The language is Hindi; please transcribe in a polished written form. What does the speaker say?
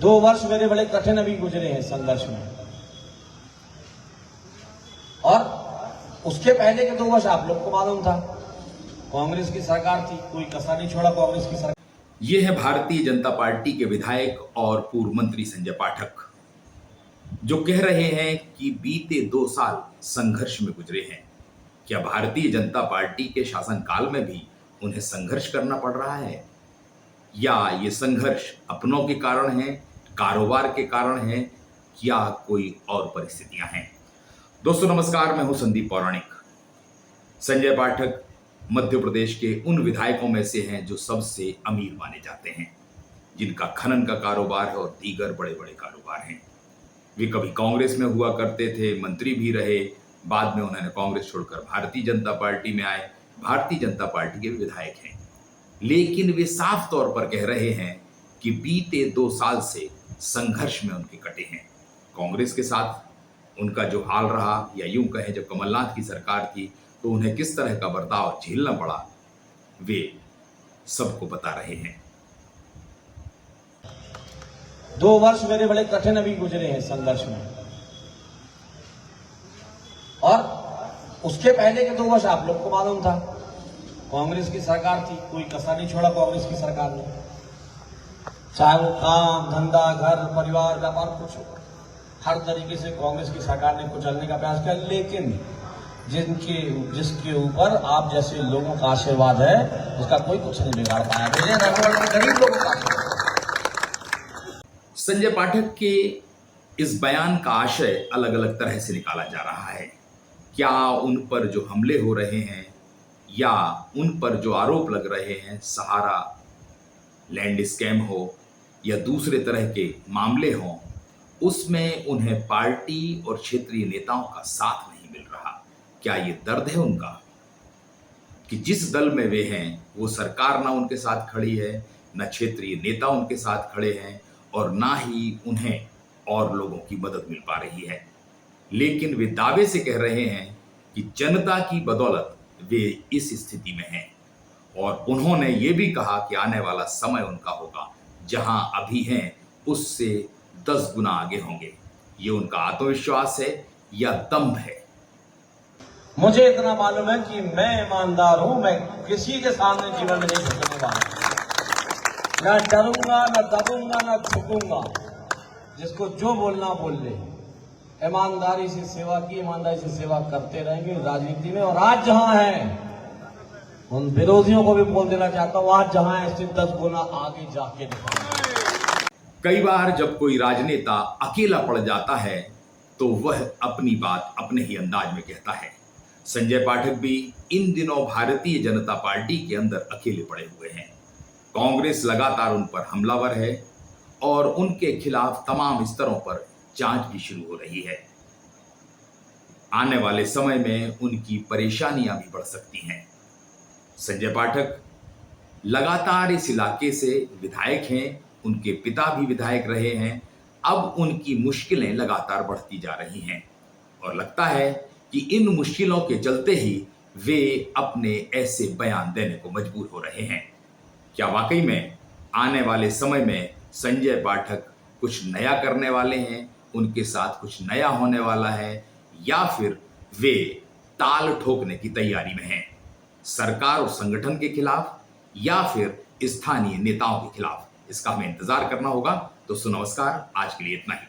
2 वर्ष मेरे बड़े कठिन अभी गुजरे हैं संघर्ष में, और उसके पहले के 2 वर्ष आप लोग को मालूम था, कांग्रेस की सरकार थी, कोई कसर नहीं छोड़ा कांग्रेस की सरकार। ये है भारतीय जनता पार्टी के विधायक और पूर्व मंत्री संजय पाठक, जो कह रहे हैं कि बीते 2 साल संघर्ष में गुजरे हैं। क्या भारतीय जनता पार्टी के शासनकाल में भी उन्हें संघर्ष करना पड़ रहा है, या ये संघर्ष अपनों के कारण है, कारोबार के कारण है, या कोई और परिस्थितियां हैं? दोस्तों नमस्कार, मैं हूं संदीप पौराणिक। संजय पाठक मध्य प्रदेश के उन विधायकों में से हैं जो सबसे अमीर माने जाते हैं, जिनका खनन का कारोबार है और दीगर बड़े बड़े कारोबार हैं। वे कभी कांग्रेस में हुआ करते थे, मंत्री भी रहे, बाद में उन्होंने कांग्रेस छोड़कर भारतीय जनता पार्टी में आए, भारतीय जनता पार्टी के विधायक हैं। लेकिन वे साफ तौर पर कह रहे हैं कि बीते 2 साल से संघर्ष में उनके कटे हैं। कांग्रेस के साथ उनका जो हाल रहा, या यूं कहें जब कमलनाथ की सरकार थी तो उन्हें किस तरह का बर्ताव झेलना पड़ा, वे सबको बता रहे हैं। 2 वर्ष मेरे बड़े कठिन अभी गुजरे हैं संघर्ष में, और उसके पहले के 2 वर्ष आप लोग को मालूम था, कांग्रेस की सरकार थी, कोई कसर नहीं छोड़ा कांग्रेस की सरकार ने, चाहे वो काम धंधा घर परिवार व्यापार कुछ हो, हर तरीके से कांग्रेस की सरकार ने कुचलने का प्रयास किया। लेकिन जिसके ऊपर आप जैसे लोगों का आशीर्वाद है, उसका कोई कुछ नहीं बिगाड़ पाया। गरीब लोगों का आशीर्वाद। संजय पाठक के इस बयान का आशय अलग अलग तरह से निकाला जा रहा है। क्या उन पर जो हमले हो रहे हैं, या उन पर जो आरोप लग रहे हैं, सहारा लैंड स्कैम हो या दूसरे तरह के मामले हों, उसमें उन्हें पार्टी और क्षेत्रीय नेताओं का साथ नहीं मिल रहा? क्या ये दर्द है उनका कि जिस दल में वे हैं वो सरकार ना उनके साथ खड़ी है, ना क्षेत्रीय नेता उनके साथ खड़े हैं, और ना ही उन्हें और लोगों की मदद मिल पा रही है? लेकिन वे दावे से कह रहे हैं कि जनता की बदौलत वे इस स्थिति में हैं, और उन्होंने ये भी कहा कि आने वाला समय उनका होगा जहां अभी हैं उससे 10 गुना आगे होंगे। ये उनका आत्मविश्वास है या दम्भ है? मुझे इतना मालूम है कि मैं ईमानदार हूं, मैं किसी के सामने जीवन में नहीं झुकने वाला, न डरूंगा, न दबूंगा, न झुकूंगा। जिसको जो बोलना बोल ले, ईमानदारी से सेवा की, ईमानदारी से सेवा करते रहेंगे राजनीति में। और आज जहां है, उन विरोधियों को भी बोल देना चाहता हूं, आज जहां है इससे 10 गुना आगे जाके दिखाएंगे। कई बार जब कोई राजनेता अकेला पड़ जाता है तो वह अपनी बात अपने ही अंदाज में कहता है। संजय पाठक भी इन दिनों भारतीय जनता पार्टी के अंदर अकेले पड़े हुए हैं। कांग्रेस लगातार उन पर हमलावर है और उनके खिलाफ तमाम स्तरों पर जांच भी शुरू हो रही है। आने वाले समय में उनकी परेशानियां भी बढ़ सकती हैं। संजय पाठक लगातार इस इलाके से विधायक हैं, उनके पिता भी विधायक रहे हैं। अब उनकी मुश्किलें लगातार बढ़ती जा रही हैं, और लगता है कि इन मुश्किलों के चलते ही वे अपने ऐसे बयान देने को मजबूर हो रहे हैं। क्या वाकई में आने वाले समय में संजय पाठक कुछ नया करने वाले हैं, उनके साथ कुछ नया होने वाला है, या फिर वे ताल ठोकने की तैयारी में हैं, सरकार और संगठन के खिलाफ या फिर स्थानीय नेताओं के खिलाफ? इसका हमें इंतजार करना होगा। दोस्तों नमस्कार, आज के लिए इतना ही।